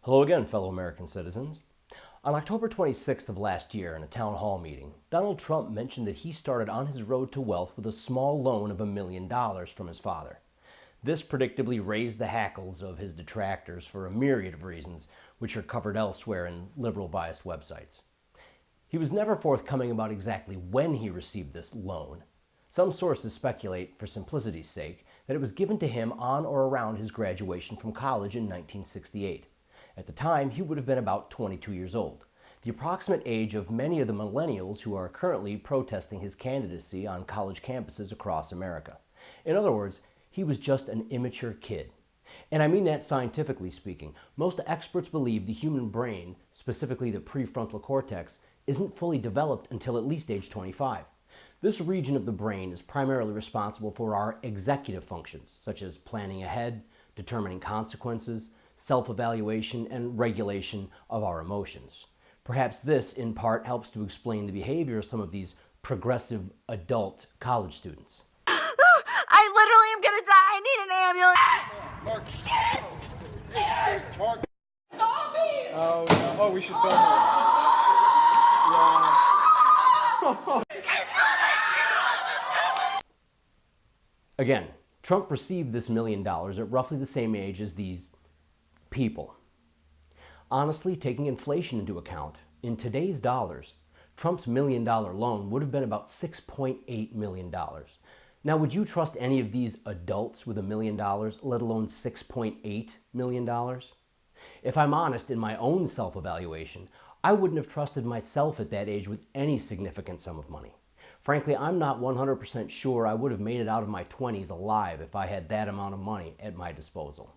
Hello again, fellow American citizens. On October 26th of last year, in a town hall meeting, Donald Trump mentioned that he started on his road to wealth with a small loan of $1 million from his father. This predictably raised the hackles of his detractors for a myriad of reasons, which are covered elsewhere in liberal-biased websites. He was never forthcoming about exactly when he received this loan. Some sources speculate, for simplicity's sake, that it was given to him on or around his graduation from college in 1968. At the time, he would have been about 22 years old, the approximate age of many of the millennials who are currently protesting his candidacy on college campuses across America. In other words, he was just an immature kid. And I mean that scientifically speaking. Most experts believe the human brain, specifically the prefrontal cortex, isn't fully developed until at least age 25. This region of the brain is primarily responsible for our executive functions, such as planning ahead, determining consequences, self-evaluation, and regulation of our emotions. Perhaps this, in part, helps to explain the behavior of some of these progressive adult college students. I literally am gonna die. I need an ambulance. Mark. Stop me! Oh, no. Oh, we should film it. Again, Trump received this $1 million at roughly the same age as these people. Honestly, taking inflation into account, in today's dollars, Trump's $1 million loan would have been about $6.8 million. Now, would you trust any of these adults with $1 million, let alone $6.8 million? If I'm honest, in my own self-evaluation, I wouldn't have trusted myself at that age with any significant sum of money. Frankly, I'm not 100% sure I would have made it out of my 20s alive if I had that amount of money at my disposal.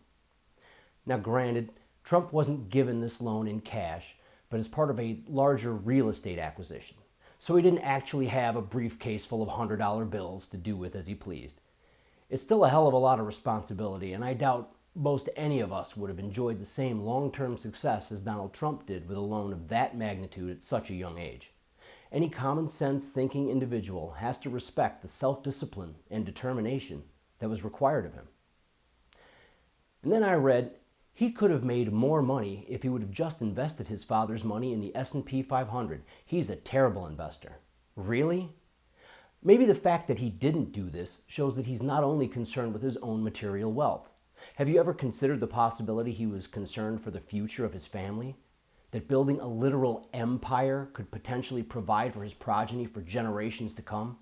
Now, granted, Trump wasn't given this loan in cash, but as part of a larger real estate acquisition. So he didn't actually have a briefcase full of $100 bills to do with as he pleased. It's still a hell of a lot of responsibility, and I doubt most any of us would have enjoyed the same long-term success as Donald Trump did with a loan of that magnitude at such a young age. Any common-sense thinking individual has to respect the self-discipline and determination that was required of him. And then I read he could have made more money if he would have just invested his father's money in the S&P 500. He's a terrible investor. Really? Maybe the fact that he didn't do this shows that he's not only concerned with his own material wealth. Have you ever considered the possibility he was concerned for the future of his family? That building a literal empire could potentially provide for his progeny for generations to come?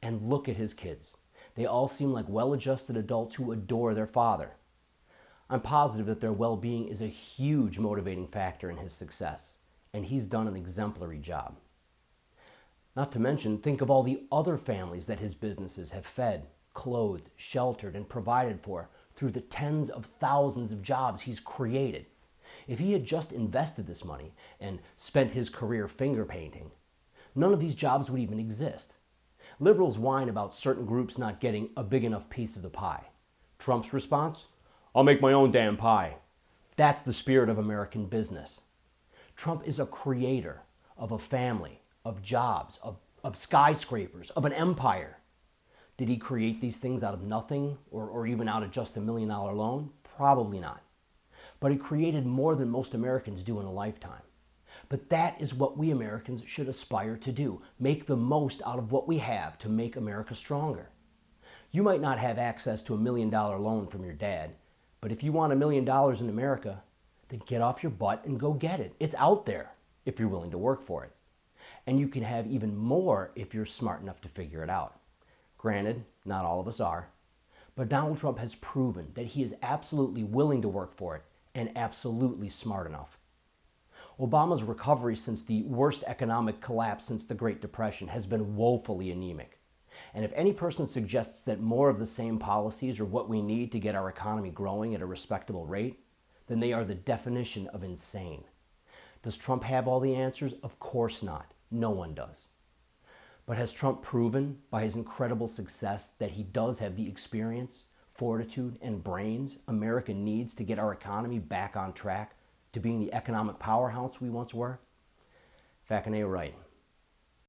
And look at his kids. They all seem like well-adjusted adults who adore their father. I'm positive that their well-being is a huge motivating factor in his success, and he's done an exemplary job. Not to mention, think of all the other families that his businesses have fed, clothed, sheltered, and provided for through the tens of thousands of jobs he's created. If he had just invested this money and spent his career finger painting, none of these jobs would even exist. Liberals whine about certain groups not getting a big enough piece of the pie. Trump's response? I'll make my own damn pie. That's the spirit of American business. Trump is a creator of a family, of jobs, of skyscrapers, of an empire. Did he create these things out of nothing or even out of just $1 million loan? Probably not. But he created more than most Americans do in a lifetime. But that is what we Americans should aspire to do. Make the most out of what we have to make America stronger. You might not have access to $1 million loan from your dad, but if you want $1 million in America, then get off your butt and go get it. It's out there if you're willing to work for it. And you can have even more if you're smart enough to figure it out. Granted, not all of us are, but Donald Trump has proven that he is absolutely willing to work for it and absolutely smart enough. Obama's recovery since the worst economic collapse since the Great Depression has been woefully anemic. And if any person suggests that more of the same policies are what we need to get our economy growing at a respectable rate, then they are the definition of insane. Does Trump have all the answers? Of course not. No one does. But has Trump proven by his incredible success that he does have the experience, fortitude, and brains America needs to get our economy back on track to being the economic powerhouse we once were? Faconay right.